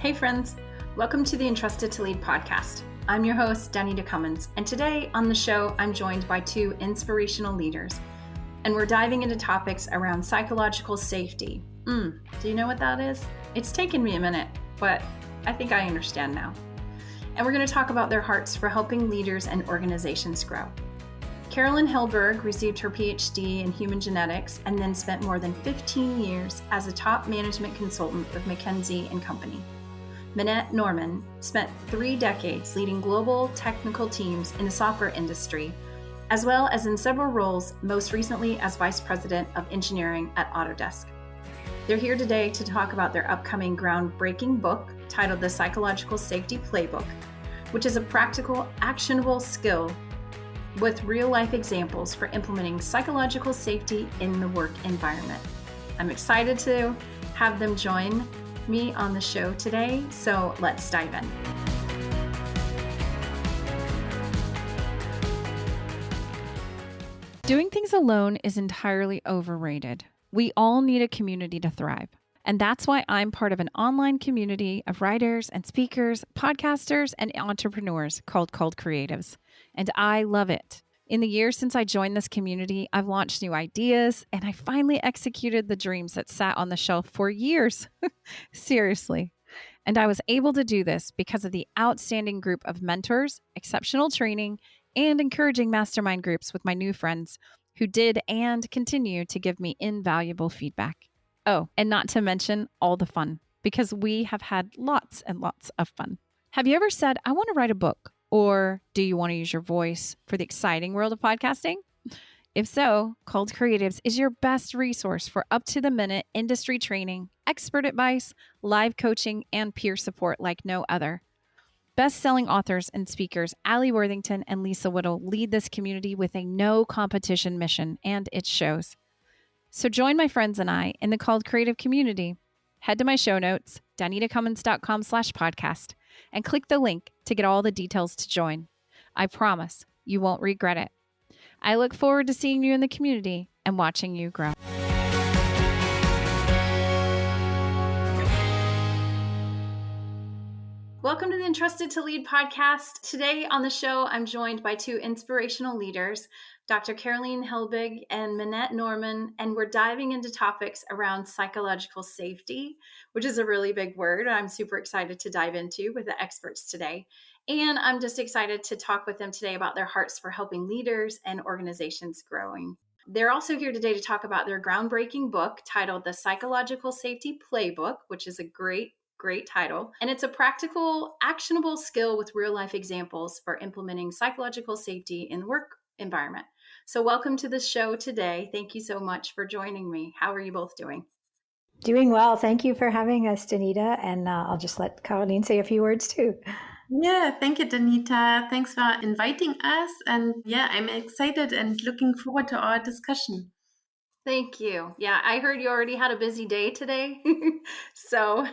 Hey friends, welcome to the Entrusted to Lead podcast. I'm your host, Danita Cummins, and today on the show, I'm joined by two inspirational leaders, and we're diving into topics around psychological safety. Do you know what that is? It's taken me a minute, but I think I understand now. And we're going to talk about their hearts for helping leaders and organizations grow. Karolin Helbig received her PhD in human genetics and then spent more than 15 years as a top management consultant with McKinsey & Company. Minette Norman spent 3 decades leading global technical teams in the software industry, as well as in several roles, most recently as Vice President of Engineering at Autodesk. They're here today to talk about their upcoming groundbreaking book titled The Psychological Safety Playbook, which is a practical, actionable skill with real-life examples for implementing psychological safety in the work environment. I'm excited to have them join me on the show today, so let's dive in. Doing things alone is entirely overrated. We all need a community to thrive. And that's why I'm part of an online community of writers and speakers, podcasters, and entrepreneurs called Creatives. And I love it. In the years since I joined this community, I've launched new ideas, and I finally executed the dreams that sat on the shelf for years. Seriously. And I was able to do this because of the outstanding group of mentors, exceptional training, and encouraging mastermind groups with my new friends who did and continue to give me invaluable feedback. Oh, and not to mention all the fun, because we have had lots and lots of fun. Have you ever said, I want to write a book? Or do you want to use your voice for the exciting world of podcasting? If so, Called Creatives is your best resource for up-to-the-minute industry training, expert advice, live coaching, and peer support like no other. Best-selling authors and speakers Allie Worthington and Lisa Whittle lead this community with a no-competition mission, and it shows. So join my friends and I in the Called Creative community. Head to my show notes, danitacummins.com/podcast, and click the link to get all the details to join. I promise you won't regret it. I look forward to seeing you in the community and watching you grow. Welcome to the Entrusted to Lead podcast. Today on the show, I'm joined by two inspirational leaders, Dr. Karolin Helbig and Minette Norman, and we're diving into topics around psychological safety, which is a really big word I'm super excited to dive into with the experts today. And I'm just excited to talk with them today about their hearts for helping leaders and organizations growing. They're also here today to talk about their groundbreaking book titled The Psychological Safety Playbook, which is a great title. And it's a practical, actionable skill with real-life examples for implementing psychological safety in the work environment. So welcome to the show today. Thank you so much for joining me. How are you both doing? Doing well. Thank you for having us, Danita. And I'll just let Karolin say a few words too. Yeah, thank you, Danita. Thanks for inviting us. And yeah, I'm excited and looking forward to our discussion. Thank you. Yeah, I heard you already had a busy day today. So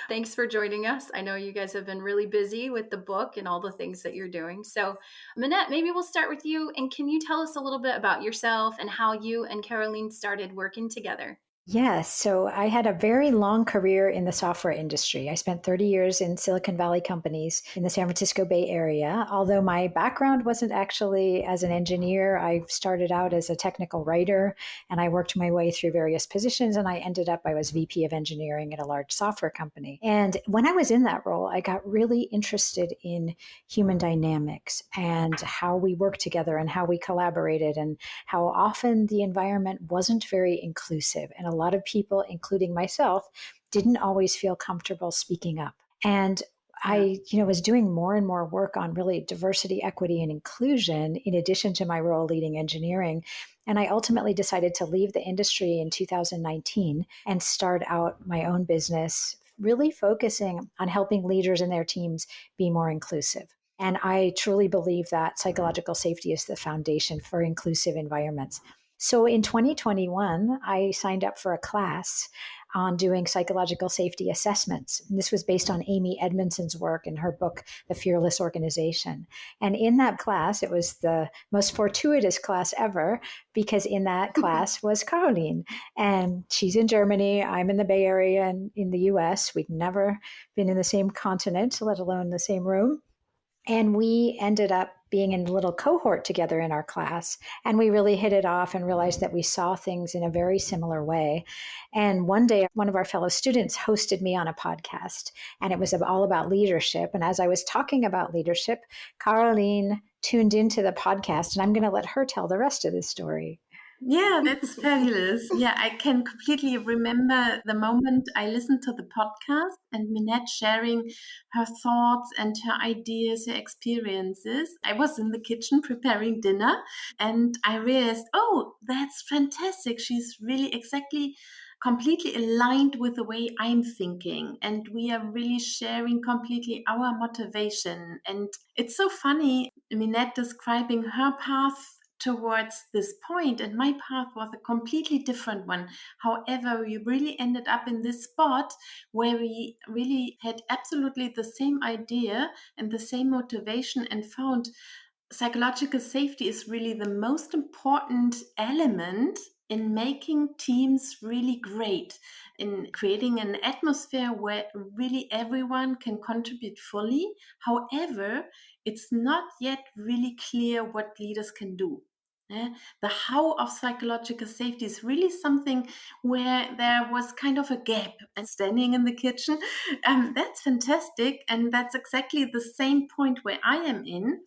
thanks for joining us. I know you guys have been really busy with the book and all the things that you're doing. So Minette, maybe we'll start with you. And can you tell us a little bit about yourself and how you and Karolin started working together? Yes. So I had a very long career in the software industry. I spent 30 years in Silicon Valley companies in the San Francisco Bay Area. Although my background wasn't actually as an engineer, I started out as a technical writer and I worked my way through various positions and I was VP of engineering at a large software company. And when I was in that role, I got really interested in human dynamics and how we worked together and how we collaborated and how often the environment wasn't very inclusive. And a lot of people, including myself, didn't always feel comfortable speaking up. And I, was doing more and more work on really diversity, equity, and inclusion in addition to my role leading engineering. And I ultimately decided to leave the industry in 2019 and start out my own business, really focusing on helping leaders and their teams be more inclusive. And I truly believe that psychological safety is the foundation for inclusive environments. So in 2021, I signed up for a class on doing psychological safety assessments. And this was based on Amy Edmondson's work in her book, The Fearless Organization. And in that class, it was the most fortuitous class ever, because in that class was Karolin. And she's in Germany. I'm in the Bay Area and in the US. We'd never been in the same continent, let alone the same room. And we ended up being in a little cohort together in our class. And we really hit it off and realized that we saw things in a very similar way. And one day, one of our fellow students hosted me on a podcast, and it was all about leadership. And as I was talking about leadership, Karolin tuned into the podcast, and I'm going to let her tell the rest of the story. Yeah, that's fabulous. Yeah, I can completely remember the moment I listened to the podcast and Minette sharing her thoughts and her ideas, her experiences. I was in the kitchen preparing dinner and I realized, oh, that's fantastic. She's really exactly completely aligned with the way I'm thinking. And we are really sharing completely our motivation. And it's so funny, Minette describing her path towards this point, and my path was a completely different one. However, we really ended up in this spot where we really had absolutely the same idea and the same motivation, and found psychological safety is really the most important element in making teams really great, in creating an atmosphere where really everyone can contribute fully. However, it's not yet really clear what leaders can do. The how of psychological safety is really something where there was kind of a gap. And standing in the kitchen, that's fantastic. And that's exactly the same point where I am in.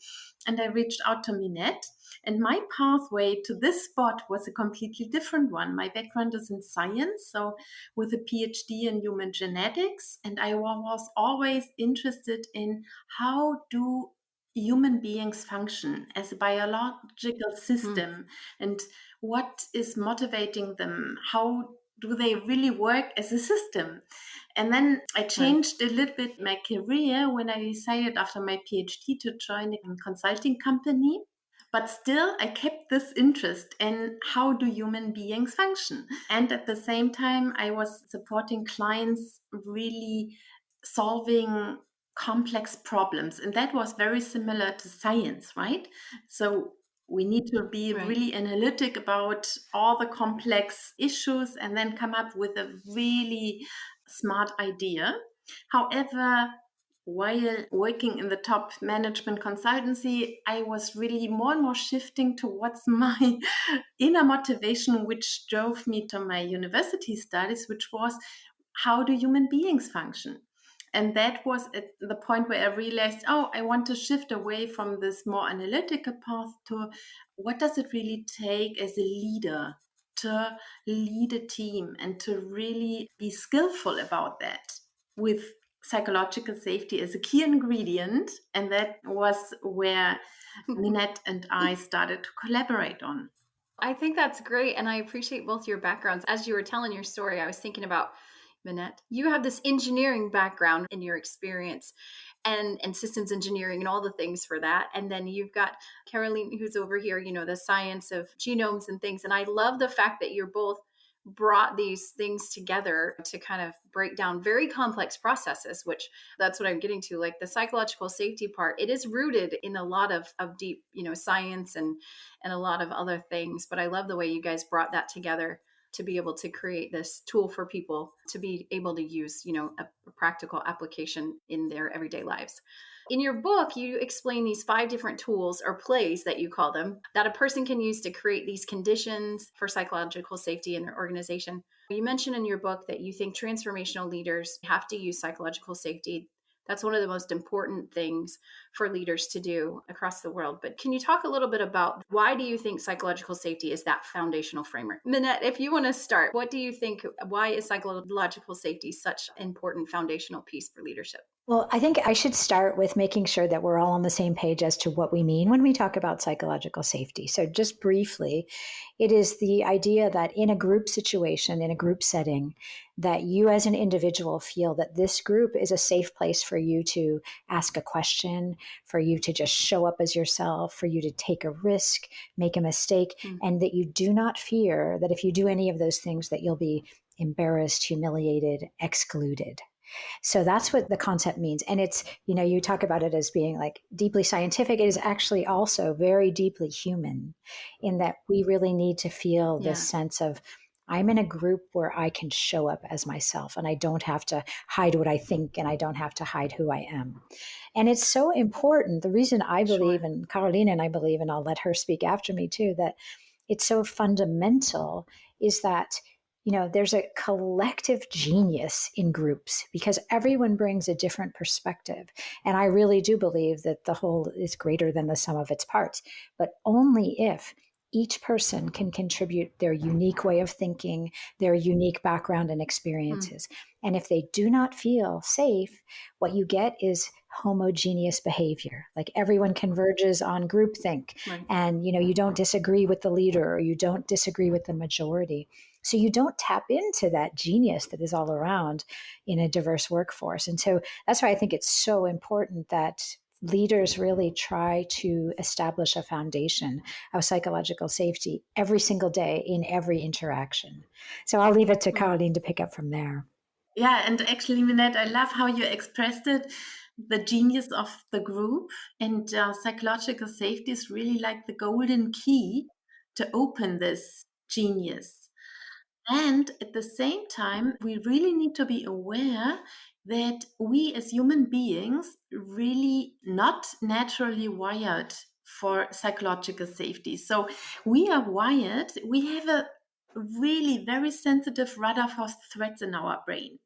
And I reached out to Minette. And my pathway to this spot was a completely different one. My background is in science, so with a PhD in human genetics. And I was always interested in how do human beings function as a biological system, and what is motivating them, how do they really work as a system. And then I changed a little bit my career when I decided after my PhD to join a consulting company. But still, I kept this interest in how do human beings function. And at the same time, I was supporting clients really solving complex problems. And that was very similar to science, right? So we need to be really analytic about all the complex issues and then come up with a really smart idea. However, while working in the top management consultancy, I was really more and more shifting towards my inner motivation, which drove me to my university studies, which was how do human beings function? And that was at the point where I realized, oh, I want to shift away from this more analytical path to what does it really take as a leader to lead a team and to really be skillful about that with psychological safety as a key ingredient. And that was where Minette and I started to collaborate on. I think that's great. And I appreciate both your backgrounds. As you were telling your story, I was thinking about Minette. You have this engineering background in your experience and systems engineering and all the things for that. And then you've got Karolin, who's over here, the science of genomes and things. And I love the fact that you're both brought these things together to kind of break down very complex processes, which that's what I'm getting to. Like the psychological safety part, it is rooted in a lot of deep, science and a lot of other things. But I love the way you guys brought that together to be able to create this tool for people to be able to use, a practical application in their everyday lives. In your book, you explain these 5 different tools or plays that you call them that a person can use to create these conditions for psychological safety in their organization. You mentioned in your book that you think transformational leaders have to use psychological safety. That's one of the most important things for leaders to do across the world. But can you talk a little bit about why do you think psychological safety is that foundational framework? Minette, if you want to start, what do you think, why is psychological safety such an important foundational piece for leadership? Well, I think I should start with making sure that we're all on the same page as to what we mean when we talk about psychological safety. So just briefly, it is the idea that in a group situation, in a group setting, that you as an individual feel that this group is a safe place for you to ask a question, for you to just show up as yourself, for you to take a risk, make a mistake, and that you do not fear that if you do any of those things that you'll be embarrassed, humiliated, excluded. So that's what the concept means. And it's, you talk about it as being like deeply scientific. It is actually also very deeply human in that we really need to feel this sense of, I'm in a group where I can show up as myself and I don't have to hide what I think and I don't have to hide who I am. And it's so important. The reason I believe, and Karolin and I believe, and I'll let her speak after me too, that it's so fundamental is that there's a collective genius in groups because everyone brings a different perspective. And I really do believe that the whole is greater than the sum of its parts, but only if each person can contribute their unique way of thinking, their unique background and experiences. And if they do not feel safe, what you get is homogeneous behavior. Like everyone converges on groupthink, and you don't disagree with the leader or you don't disagree with the majority. So you don't tap into that genius that is all around in a diverse workforce. And so that's why I think it's so important that leaders really try to establish a foundation of psychological safety every single day in every interaction. So I'll leave it to Karolin to pick up from there. Yeah, and actually, Minette, I love how you expressed it, the genius of the group. And psychological safety is really like the golden key to open this genius. And at the same time, we really need to be aware that we as human beings really not naturally wired for psychological safety. So we are wired, we have a really very sensitive radar for threats in our brain,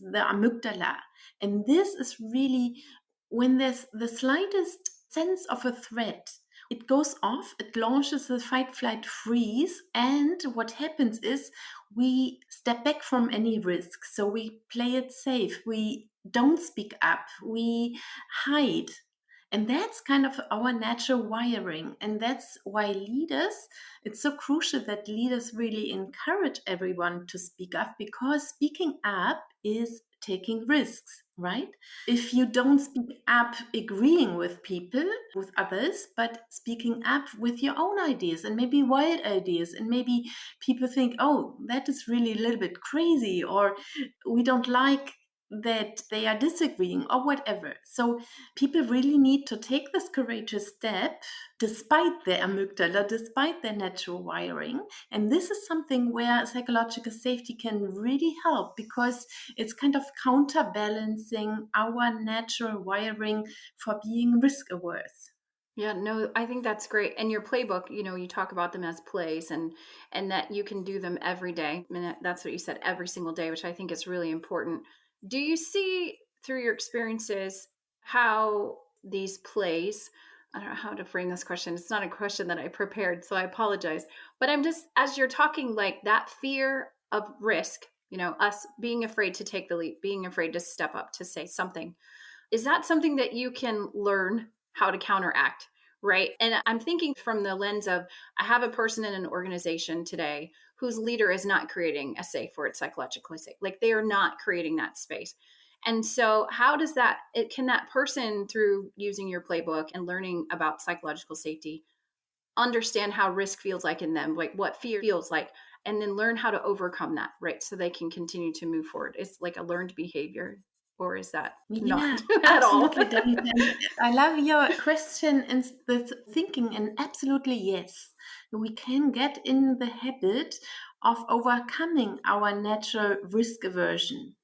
the amygdala. And this is really when there's the slightest sense of a threat, it goes off, it launches a fight, flight, freeze. And what happens is we step back from any risk. So we play it safe. We don't speak up. We hide. And that's kind of our natural wiring. And that's why leaders, it's so crucial that leaders really encourage everyone to speak up, because speaking up is taking risks, right? If you don't speak up agreeing with people, with others, but speaking up with your own ideas and maybe wild ideas, and maybe people think, oh, that is really a little bit crazy, or we don't like that they are disagreeing or whatever. So people really need to take this courageous step despite their amygdala, despite their natural wiring. And this is something where psychological safety can really help, because it's kind of counterbalancing our natural wiring for being risk averse. Yeah, no, I think that's great. And your playbook, you talk about them as plays and that you can do them every day. And that's what you said, every single day, which I think is really important. Do you see through your experiences how these plays, I don't know how to frame this question. It's not a question that I prepared, so I apologize. But I'm just, as you're talking, like that fear of risk, us being afraid to take the leap, being afraid to step up, to say something. Is that something that you can learn how to counteract, right? And I'm thinking from the lens of, I have a person in an organization today whose leader is not creating a safe word, psychologically safe. Like they are not creating that space. And so how does can that person, through using your playbook and learning about psychological safety, understand how risk feels like in them, like what fear feels like, and then learn how to overcome that, right? So they can continue to move forward. It's like a learned behavior. Or is that not at all? Absolutely. I love your question and the thinking, and absolutely yes. We can get in the habit of overcoming our natural risk aversion.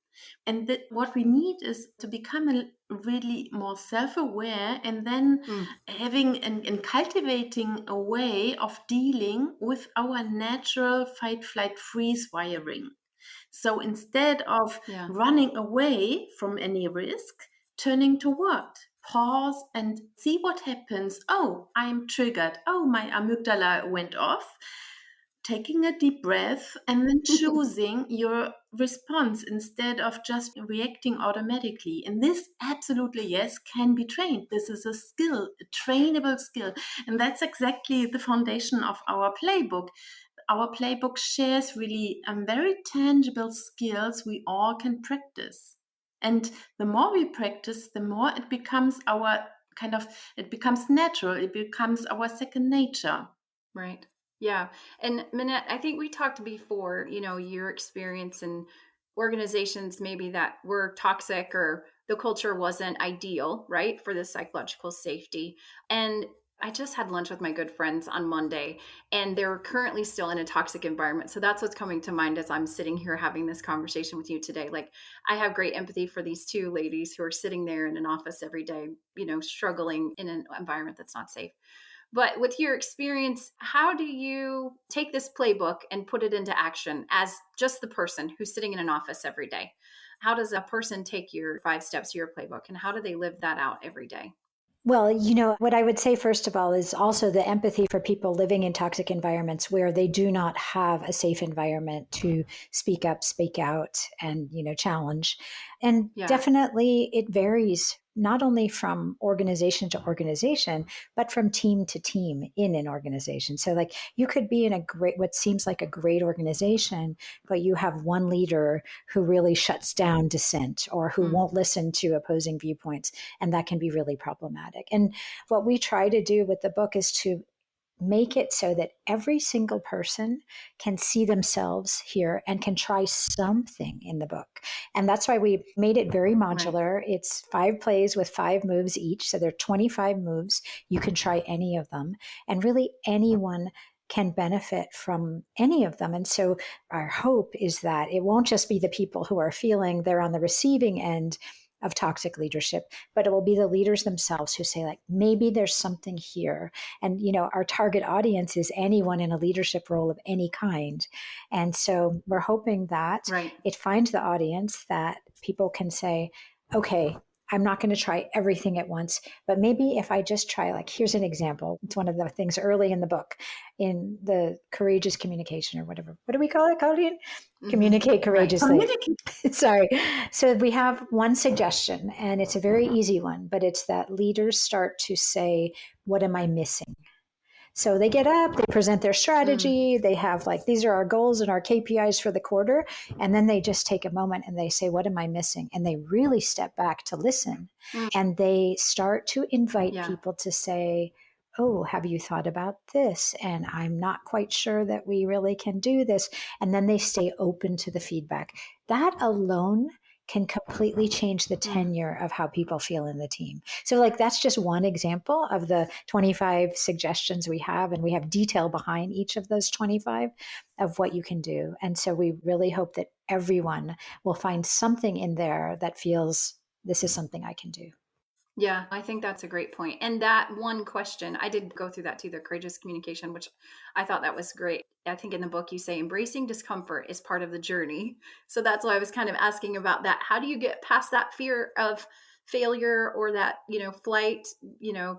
And what we need is to become really more self-aware, and then having and cultivating a way of dealing with our natural fight, flight, freeze wiring. So instead of running away from any risk, turning toward, pause and see what happens. Oh, I'm triggered. Oh, my amygdala went off. Taking a deep breath and then choosing your response instead of just reacting automatically. And this absolutely, yes, can be trained. This is a skill, a trainable skill. And that's exactly the foundation of our playbook. Our playbook shares really very tangible skills we all can practice. And the more we practice, the more it becomes our it becomes natural. It becomes our second nature. Right. Yeah. And Minette, I think we talked before, your experience in organizations maybe that were toxic or the culture wasn't ideal, right, for the psychological safety. And I just had lunch with my good friends on Monday, and they're currently still in a toxic environment. So that's what's coming to mind as I'm sitting here having this conversation with you today. Like, I have great empathy for these two ladies who are sitting there in an office every day, struggling in an environment that's not safe. But with your experience, how do you take this playbook and put it into action as just the person who's sitting in an office every day? How does a person take your 5 steps to your playbook, and how do they live that out every day? Well, what I would say, first of all, is also the empathy for people living in toxic environments where they do not have a safe environment to speak up, speak out, and, challenge. And Yeah. definitely it varies not only from organization to organization, but from team to team in an organization. So, like, you could be in what seems like a great organization, but you have one leader who really shuts down dissent or who won't listen to opposing viewpoints. And that can be really problematic. And what we try to do with the book is to make it so that every single person can see themselves here and can try something in the book. And that's why we made it very modular. Right. It's 5 plays with 5 moves each. So there are 25 moves. You can try any of them. And really anyone can benefit from any of them. And so our hope is that it won't just be the people who are feeling they're on the receiving end of toxic leadership, but it will be the leaders themselves who say, like, maybe there's something here. And, our target audience is anyone in a leadership role of any kind. And so we're hoping that it finds the audience that people can say, okay, I'm not going to try everything at once, but maybe if I just try, like, here's an example. It's one of the things early in the book in the courageous communication or whatever. What do we call it, Karolin? Communicate courageously. Sorry. So we have one suggestion, and it's a very easy one, but it's that leaders start to say, what am I missing? So they get up, they present their strategy, they have, like, these are our goals and our KPIs for the quarter. And then they just take a moment and they say, what am I missing? And they really step back to listen. And they start to invite people to say, oh, have you thought about this? And I'm not quite sure that we really can do this. And then they stay open to the feedback. That alone can completely change the tenure of how people feel in the team. So, like, that's just one example of the 25 suggestions we have, and we have detail behind each of those 25 of what you can do. And so we really hope that everyone will find something in there that feels, this is something I can do. Yeah, I think that's a great point. And that one question, I did go through that too, the courageous communication, which I thought that was great. I think in the book you say embracing discomfort is part of the journey. So that's why I was kind of asking about that. How do you get past that fear of failure or that, flight,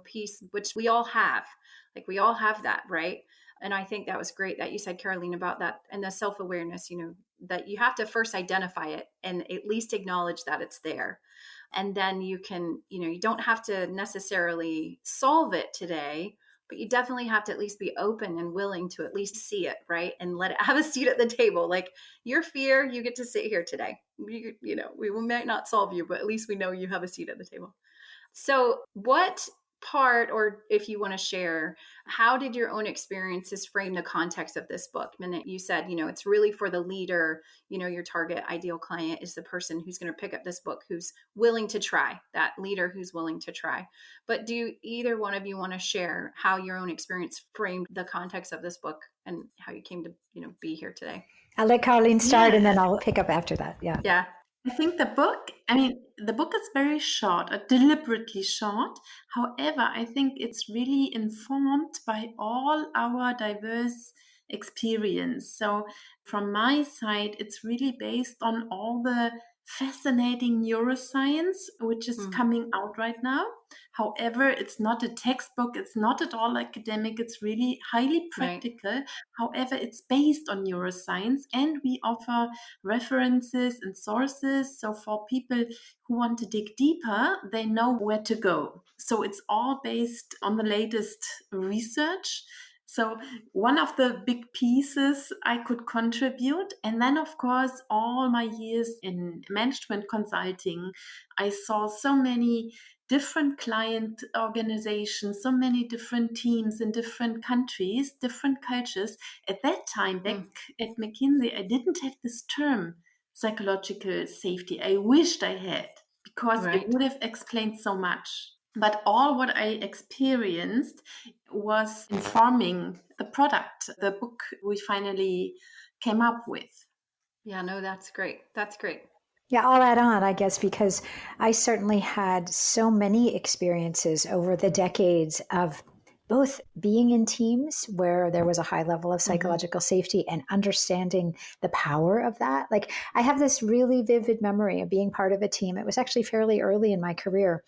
piece, which we all have. Like, we all have that, right? And I think that was great that you said, Karolin, about that and the self-awareness, that you have to first identify it and at least acknowledge that it's there. And then you can, you don't have to necessarily solve it today, but you definitely have to at least be open and willing to at least see it, right? And let it have a seat at the table. Like, your fear, you get to sit here today. We might not solve you, but at least we know you have a seat at the table. So what part, or if you want to share, how did your own experiences frame the context of this book? Minette, you said, it's really for the leader, your target ideal client is the person who's going to pick up this book, who's willing to try, that leader who's willing to try. But do either one of you want to share how your own experience framed the context of this book and how you came to, be here today? I'll let Karolin start and then I'll pick up after that. Yeah. Yeah. I think the book is very short, deliberately short. However, I think it's really informed by all our diverse experience. So from my side, it's really based on all the fascinating neuroscience which is coming out right now. However, it's not a textbook, it's not at all academic, it's really highly practical. Right. However, it's based on neuroscience, and we offer references and sources. So for people who want to dig deeper, they know where to go. So it's all based on the latest research. So one of the big pieces I could contribute. And then, of course, all my years in management consulting, I saw so many different client organizations, so many different teams in different countries, different cultures. At that time, back at McKinsey, I didn't have this term, psychological safety. I wished I had, because it Right. would have explained so much. But all what I experienced was informing the product, the book we finally came up with. Yeah, no, that's great. That's great. Yeah, I'll add on, I guess, because I certainly had so many experiences over the decades of both being in teams where there was a high level of psychological safety and understanding the power of that. Like, I have this really vivid memory of being part of a team. It was actually fairly early in my career.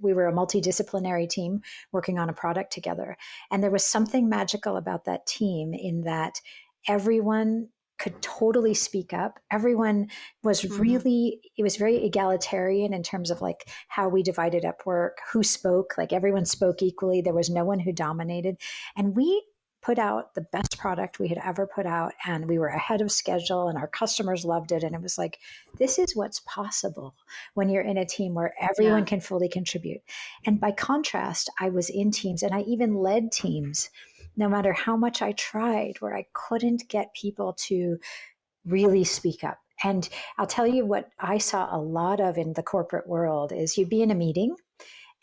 We were a multidisciplinary team working on a product together. And there was something magical about that team in that everyone could totally speak up. Everyone was really, it was very egalitarian in terms of like how we divided up work, who spoke, like everyone spoke equally. There was no one who dominated. And we put out the best product we had ever put out, and we were ahead of schedule, and our customers loved it. And it was like, this is what's possible when you're in a team where everyone can fully contribute. And by contrast, I was in teams and I even led teams, no matter how much I tried, where I couldn't get people to really speak up. And I'll tell you what I saw a lot of in the corporate world is you'd be in a meeting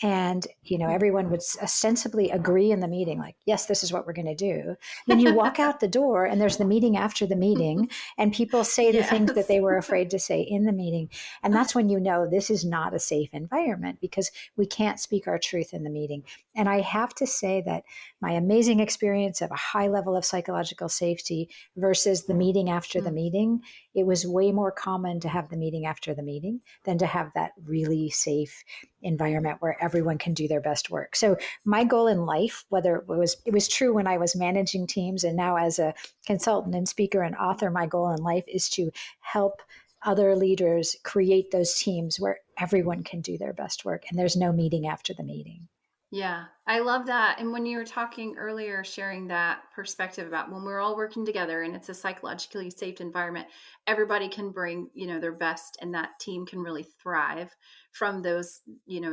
and, you know, everyone would ostensibly agree in the meeting, like, yes, this is what we're going to do. Then you walk out the door and there's the meeting after the meeting, and people say the things that they were afraid to say in the meeting. And that's when you know this is not a safe environment, because we can't speak our truth in the meeting. And I have to say that my amazing experience of a high level of psychological safety versus the meeting after the meeting, it was way more common to have the meeting after the meeting than to have that really safe environment where everyone can do their best work. So my goal in life, whether it was true when I was managing teams and now as a consultant and speaker and author, my goal in life is to help other leaders create those teams where everyone can do their best work and there's no meeting after the meeting. Yeah, I love that. And when you were talking earlier, sharing that perspective about when we're all working together and it's a psychologically safe environment, everybody can bring, their best, and that team can really thrive from those,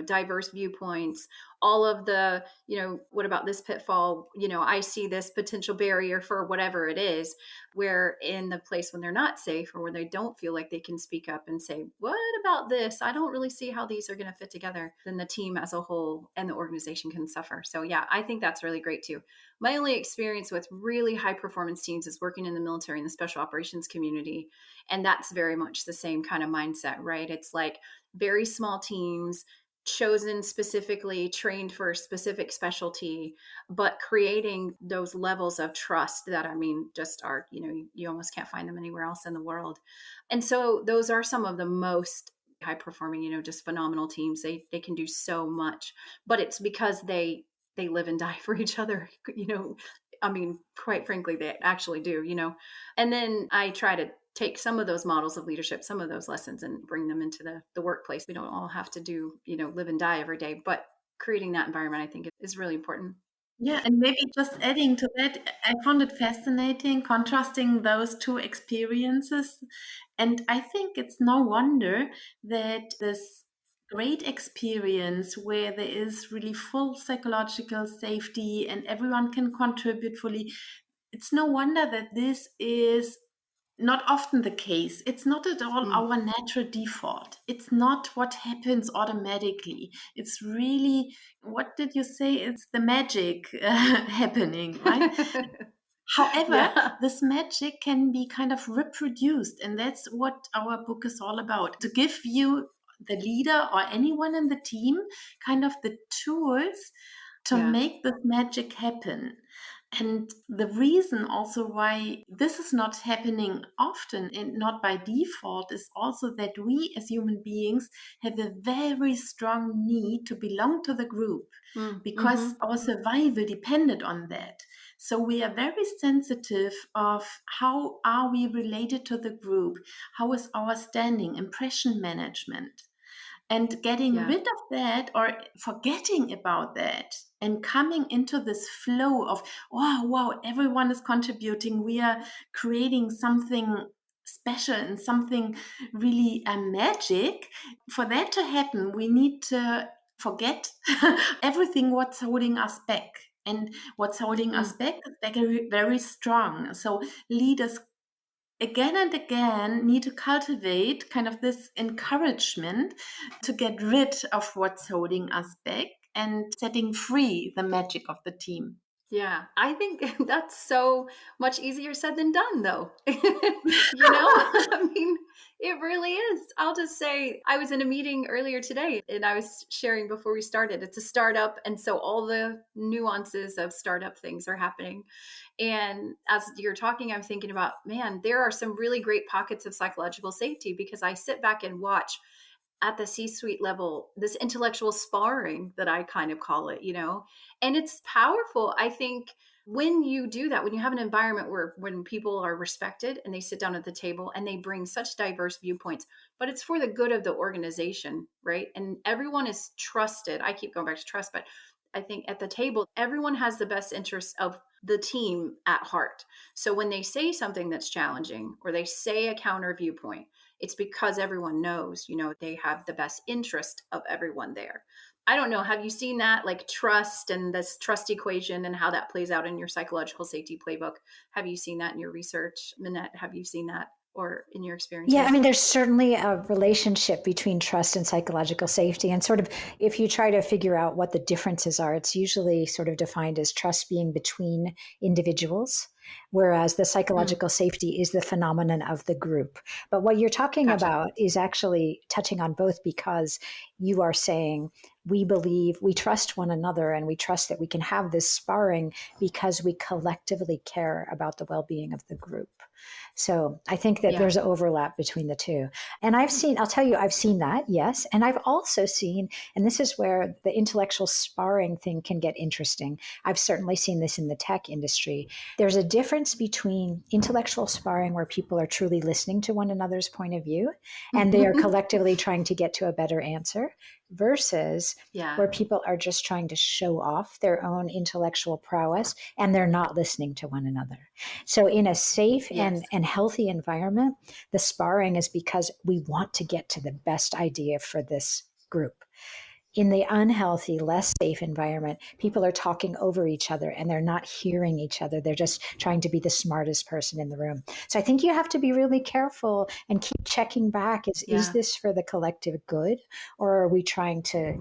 diverse viewpoints. All of the, what about this pitfall? I see this potential barrier for whatever it is, where in the place when they're not safe or where they don't feel like they can speak up and say, what about this? I don't really see how these are going to fit together. Then the team as a whole and the organization can suffer. So yeah, I think that's really great too. My only experience with really high performance teams is working in the military and the special operations community. And that's very much the same kind of mindset, right? It's like very small teams, chosen specifically, trained for a specific specialty, but creating those levels of trust that, just are, you almost can't find them anywhere else in the world. And so those are some of the most high performing, just phenomenal teams. They can do so much, but it's because they live and die for each other, quite frankly, they actually do, and then I try to take some of those models of leadership, some of those lessons, and bring them into the workplace. We don't all have to do, live and die every day, but creating that environment, I think, is really important. Yeah, and maybe just adding to that, I found it fascinating contrasting those two experiences. And I think it's no wonder that this great experience where there is really full psychological safety and everyone can contribute fully, it's no wonder that this is not often the case. It's not at all our natural default. It's not what happens automatically. It's really, what did you say? It's the magic happening, right? However, this magic can be kind of reproduced. And that's what our book is all about, to give you, the leader or anyone in the team, kind of the tools to make this magic happen. And the reason also why this is not happening often and not by default is also that we as human beings have a very strong need to belong to the group, because our survival depended on that. So we are very sensitive of how are we related to the group, how is our standing, impression management. And getting rid of that or forgetting about that and coming into this flow of, wow, everyone is contributing. We are creating something special and something really magic. For that to happen, we need to forget everything what's holding us back. And what's holding us back is very, very strong. So leaders again and again need to cultivate kind of this encouragement to get rid of what's holding us back and setting free the magic of the team. Yeah, I think that's so much easier said than done, though. I mean, it really is. I'll just say I was in a meeting earlier today and I was sharing before we started. It's a startup. And so all the nuances of startup things are happening. And as you're talking, I'm thinking about, man, there are some really great pockets of psychological safety because I sit back and watch at the C-suite level, this intellectual sparring that I kind of call it, and it's powerful. I think when you do that, when you have an environment where when people are respected and they sit down at the table and they bring such diverse viewpoints, but it's for the good of the organization, right? And everyone is trusted. I keep going back to trust, but I think at the table, everyone has the best interests of the team at heart. So when they say something that's challenging or they say a counter viewpoint, it's because everyone knows, they have the best interest of everyone there. I don't know. Have you seen that, like trust and this trust equation and how that plays out in your psychological safety playbook? Have you seen that in your research? Minette, have you seen that or in your experiences? Yeah, I mean, there's certainly a relationship between trust and psychological safety. And sort of, if you try to figure out what the differences are, it's usually sort of defined as trust being between individuals, whereas the psychological safety is the phenomenon of the group. But what you're talking about is actually touching on both, because you are saying we believe, we trust one another, and we trust that we can have this sparring because we collectively care about the well-being of the group. So I think that there's an overlap between the two. And I've seen that, yes. And I've also seen, and this is where the intellectual sparring thing can get interesting. I've certainly seen this in the tech industry. There's a difference between intellectual sparring where people are truly listening to one another's point of view and they are collectively trying to get to a better answer, versus where people are just trying to show off their own intellectual prowess and they're not listening to one another. So in a safe and healthy environment, the sparring is because we want to get to the best idea for this group. In the unhealthy, less safe environment, people are talking over each other and they're not hearing each other. They're just trying to be the smartest person in the room. So I think you have to be really careful and keep checking back. Is this for the collective good? Or are we trying to,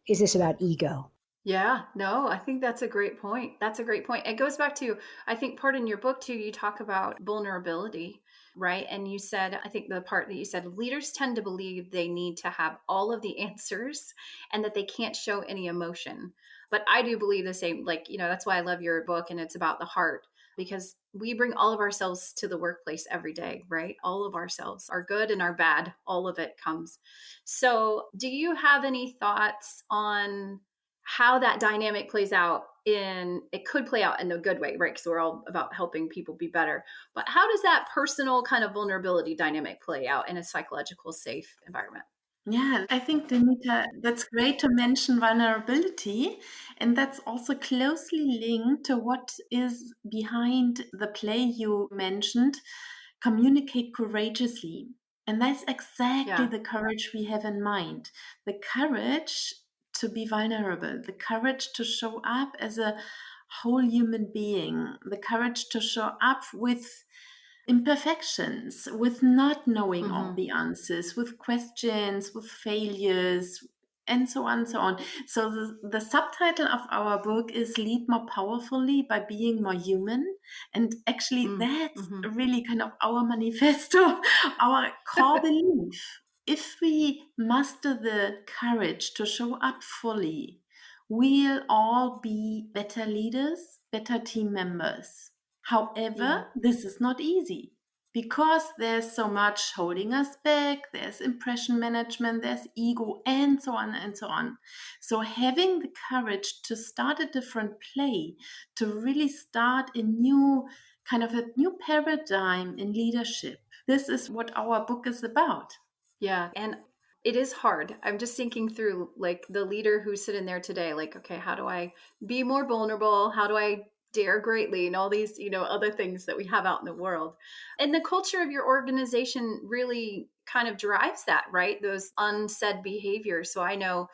is this about ego? Yeah, no, I think that's a great point. That's a great point. It goes back to, I think part in your book too, you talk about vulnerability, right? And you said, I think the part that you said, leaders tend to believe they need to have all of the answers and that they can't show any emotion. But I do believe the same, that's why I love your book, and it's about the heart, because we bring all of ourselves to the workplace every day, right? All of ourselves, our good and our bad, all of it comes. So do you have any thoughts on how that dynamic plays out? It could play out in a good way, right? Because we're all about helping people be better. But how does that personal kind of vulnerability dynamic play out in a psychological safe environment? Yeah, I think, Danita, that's great to mention vulnerability. And that's also closely linked to what is behind the play you mentioned, communicate courageously. And that's exactly the courage we have in mind. The courage to be vulnerable, the courage to show up as a whole human being, the courage to show up with imperfections, with not knowing all the answers, with questions, with failures, and so on, so on. So the subtitle of our book is Lead More Powerfully by Being More Human. And actually, that's really kind of our manifesto, our core belief. If we muster the courage to show up fully, we'll all be better leaders, better team members. However, this is not easy because there's so much holding us back, there's impression management, there's ego, and so on and so on. So having the courage to start a different play, to really start a new paradigm in leadership. This is what our book is about. Yeah. And it is hard. I'm just thinking through the leader who's sitting there today, okay, how do I be more vulnerable? How do I dare greatly? And all these, other things that we have out in the world. And the culture of your organization really kind of drives that, right? Those unsaid behaviors. So I know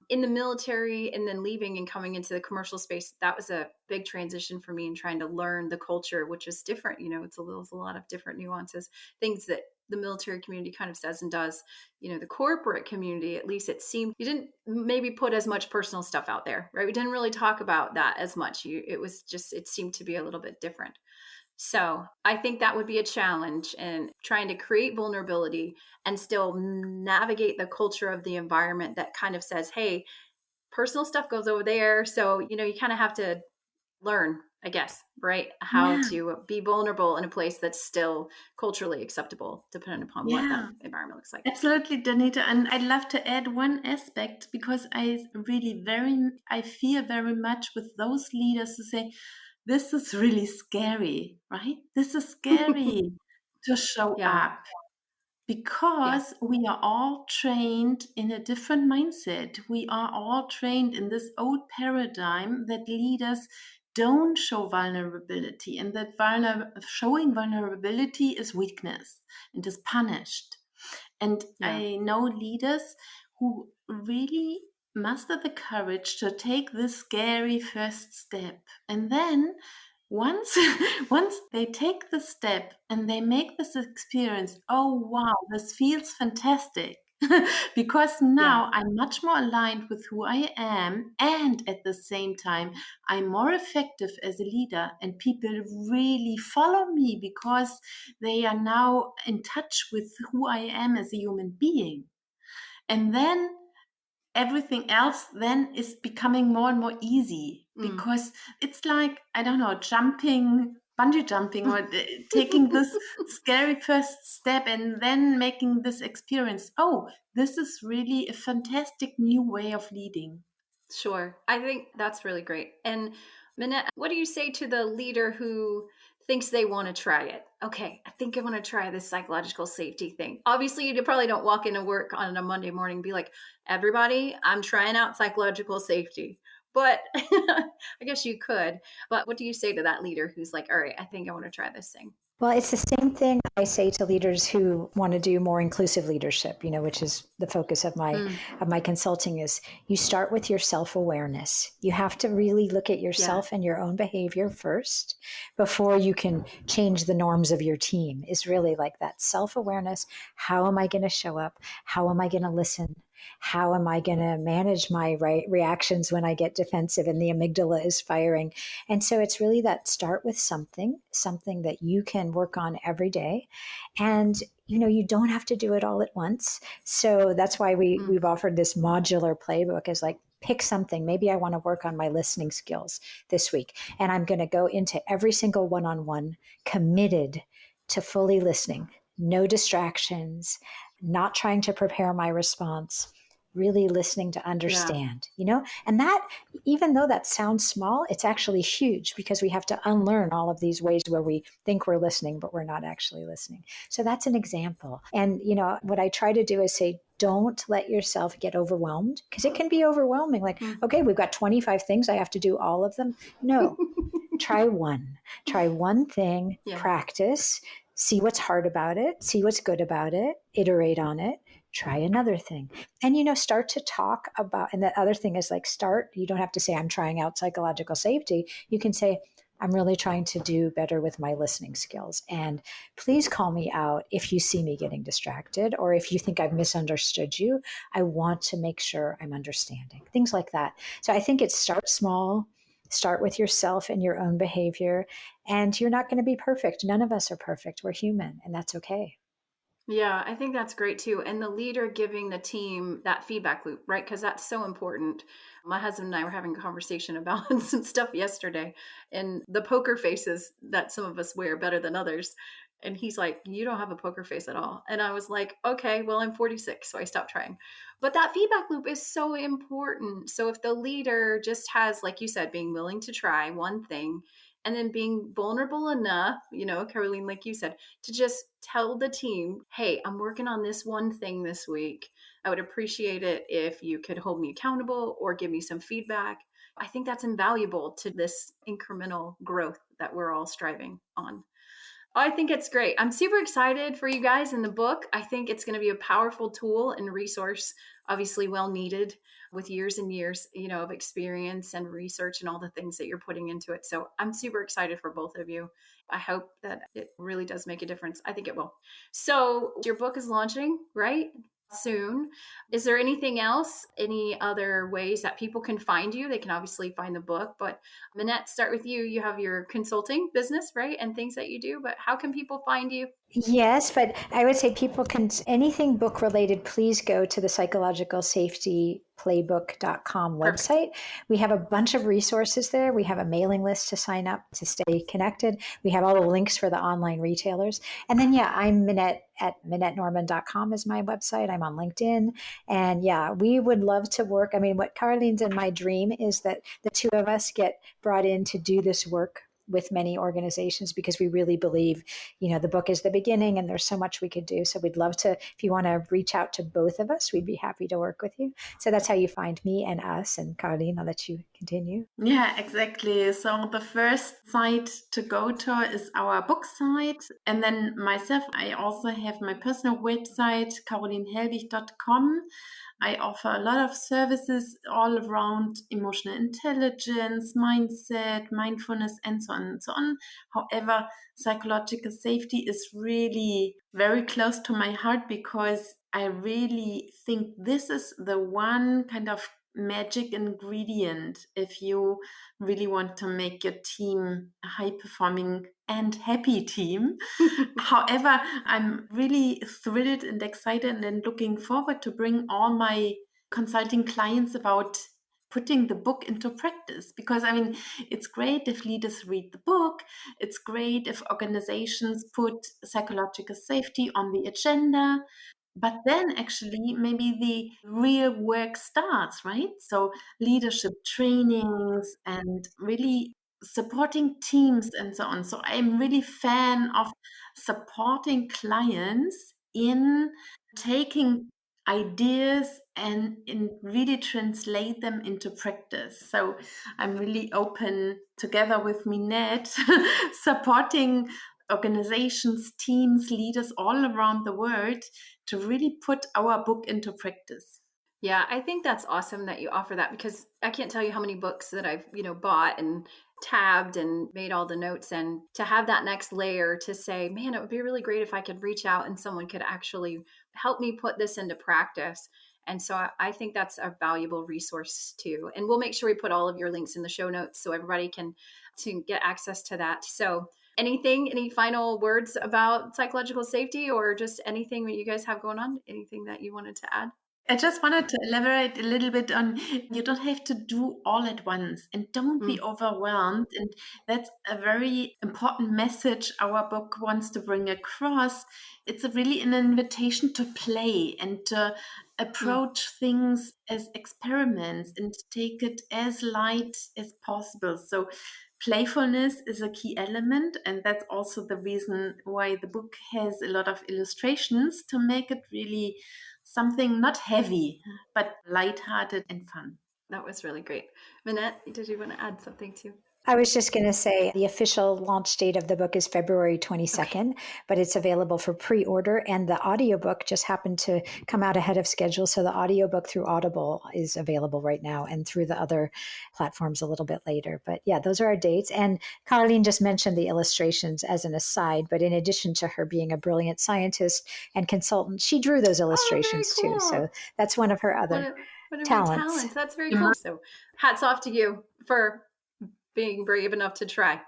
in the military and then leaving and coming into the commercial space, that was a big transition for me in trying to learn the culture, which is different. It's a lot of different nuances, things that the military community kind of says and does. The corporate community, at least it seemed, you didn't maybe put as much personal stuff out there, right? We didn't really talk about that as much. It seemed to be a little bit different. So I think that would be a challenge in trying to create vulnerability and still navigate the culture of the environment that kind of says, hey, personal stuff goes over there. So, you kind of have to learn, I guess, right? How Yeah. to be vulnerable in a place that's still culturally acceptable, depending upon what that Yeah. environment looks like. Absolutely, Danita. And I'd love to add one aspect, because I feel very much with those leaders who say, this is really scary, right? This is scary to show Yeah. up, because we are all trained in a different mindset. We are all trained in this old paradigm that leaders don't show vulnerability, and that showing vulnerability is weakness and is punished. And I know leaders who really muster the courage to take this scary first step. And then once once they take the step and they make this experience, oh wow, this feels fantastic. Because now I'm much more aligned with who I am, and at the same time I'm more effective as a leader, and people really follow me because they are now in touch with who I am as a human being. And then everything else then is becoming more and more easy, because it's like, I don't know, bungee jumping, or taking this scary first step and then making this experience. Oh, this is really a fantastic new way of leading. Sure. I think that's really great. And Minette, what do you say to the leader who thinks they want to try it? Okay, I think I want to try this psychological safety thing. Obviously, you probably don't walk into work on a Monday morning and be like, everybody, I'm trying out psychological safety. But I guess you could. But what do you say to that leader who's like, all right, I think I want to try this thing? Well, it's the same thing I say to leaders who want to do more inclusive leadership, which is the focus of my consulting. Is you start with your self-awareness. You have to really look at yourself and your own behavior first before you can change the norms of your team. Is really like that self-awareness. How am I going to show up? How am I going to listen? How am I going to manage my reactions when I get defensive and the amygdala is firing? And so it's really that start with something that you can work on every day. And you don't have to do it all at once. So that's why we've offered this modular playbook, is like, pick something. Maybe I want to work on my listening skills this week, and I'm going to go into every single one-on-one committed to fully listening, no distractions, not trying to prepare my response, really listening to understand, and that, even though that sounds small, it's actually huge, because we have to unlearn all of these ways where we think we're listening, but we're not actually listening. So that's an example. And, what I try to do is say, don't let yourself get overwhelmed, because it can be overwhelming. Like, okay, we've got 25 things. I have to do all of them. No, try one thing, practice, see what's hard about it, see what's good about it, iterate on it, try another thing. And, start to talk about, and the other thing is like, you don't have to say, I'm trying out psychological safety. You can say, I'm really trying to do better with my listening skills. And please call me out if you see me getting distracted, or if you think I've misunderstood you. I want to make sure I'm understanding. Things like that. So I think it's start small, start with yourself and your own behavior. And you're not going to be perfect. None of us are perfect. We're human, and that's okay. Yeah, I think that's great too. And the leader giving the team that feedback loop, right? Because that's so important. My husband and I were having a conversation about some stuff yesterday, and the poker faces that some of us wear better than others. And he's like, you don't have a poker face at all. And I was like, okay, well, I'm 46, so I stopped trying. But that feedback loop is so important. So if the leader just has, like you said, being willing to try one thing, and then being vulnerable enough, Karolin, like you said, to just tell the team, hey, I'm working on this one thing this week. I would appreciate it if you could hold me accountable or give me some feedback. I think that's invaluable to this incremental growth that we're all striving on. I think it's great. I'm super excited for you guys in the book. I think it's going to be a powerful tool and resource, obviously well needed with years and years, of experience and research and all the things that you're putting into it. So I'm super excited for both of you. I hope that it really does make a difference. I think it will. So your book is launching, right? Soon. Is there anything else, any other ways that people can find you? They can obviously find the book, but Minette, start with you. You have your consulting business, right? And things that you do, but how can people find you? Yes, but I would say people can, anything book related, please go to the Psychological Safety Playbook.com Perfect. website. We have a bunch of resources there. We have a mailing list to sign up to stay connected. We have all the links for the online retailers. And then, I'm Minette at MinetteNorman.com is my website. I'm on LinkedIn. And we would love to work. I mean, what Karolin's and my dream is that the two of us get brought in to do this work with many organizations, because we really believe, the book is the beginning and there's so much we could do. So we'd love to, if you want to reach out to both of us, we'd be happy to work with you. So that's how you find me and us. And Karolin, I'll let you continue. Yeah, exactly. So the first site to go to is our book site. And then myself, I also have my personal website, karolinhelbig.com. I offer a lot of services all around emotional intelligence, mindset, mindfulness, and so on and so on. However, psychological safety is really very close to my heart, because I really think this is the one kind of magic ingredient if you really want to make your team a high performing and happy team. However, I'm really thrilled and excited and looking forward to bring all my consulting clients about putting the book into practice, because it's great if leaders read the book. It's great if organizations put psychological safety on the agenda. But then actually maybe the real work starts, right? So leadership trainings and really supporting teams and so on. So I'm really fan of supporting clients in taking ideas and in really translate them into practice. So I'm really open, together with Minette, supporting organizations, teams, leaders all around the world to really put our book into practice. Yeah, I think that's awesome that you offer that, because I can't tell you how many books that I've, bought and tabbed and made all the notes, and to have that next layer to say, man, it would be really great if I could reach out and someone could actually help me put this into practice. And so I think that's a valuable resource too. And we'll make sure we put all of your links in the show notes so everybody can to get access to that. So any final words about psychological safety, or just anything that you guys have going on? Anything that you wanted to add? I just wanted to elaborate a little bit on, you don't have to do all at once, and don't be overwhelmed. And that's a very important message our book wants to bring across. It's really an invitation to play and to approach things as experiments and take it as light as possible. So playfulness is a key element, and that's also the reason why the book has a lot of illustrations, to make it really something not heavy, but lighthearted and fun. That was really great. Minette, did you want to add something too? I was just going to say the official launch date of the book is February 22nd, but it's available for pre-order, and the audiobook just happened to come out ahead of schedule. So the audiobook through Audible is available right now, and through the other platforms a little bit later. But those are our dates. And Karolin just mentioned the illustrations as an aside, but in addition to her being a brilliant scientist and consultant, she drew those illustrations too. So that's one of her other talents. That's very cool. So hats off to you for being brave enough to try.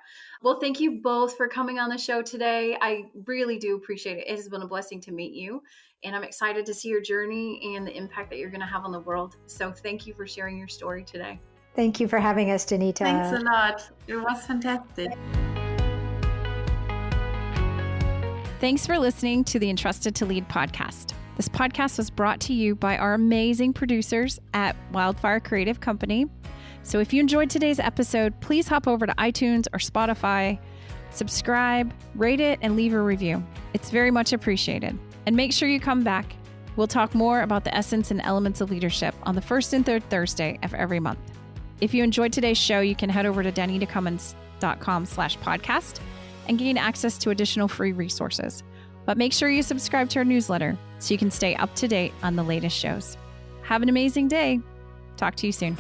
Well, thank you both for coming on the show today. I really do appreciate it. It has been a blessing to meet you, and I'm excited to see your journey and the impact that you're going to have on the world. So thank you for sharing your story today. Thank you for having us, Danita. Thanks a lot. It was fantastic. Thanks for listening to the Entrusted to Lead podcast. This podcast was brought to you by our amazing producers at Wildfire Creative Company. So if you enjoyed today's episode, please hop over to iTunes or Spotify, subscribe, rate it, and leave a review. It's very much appreciated. And make sure you come back. We'll talk more about the essence and elements of leadership on the first and third Thursday of every month. If you enjoyed today's show, you can head over to danitacummins.com/podcast and gain access to additional free resources. But make sure you subscribe to our newsletter so you can stay up to date on the latest shows. Have an amazing day. Talk to you soon.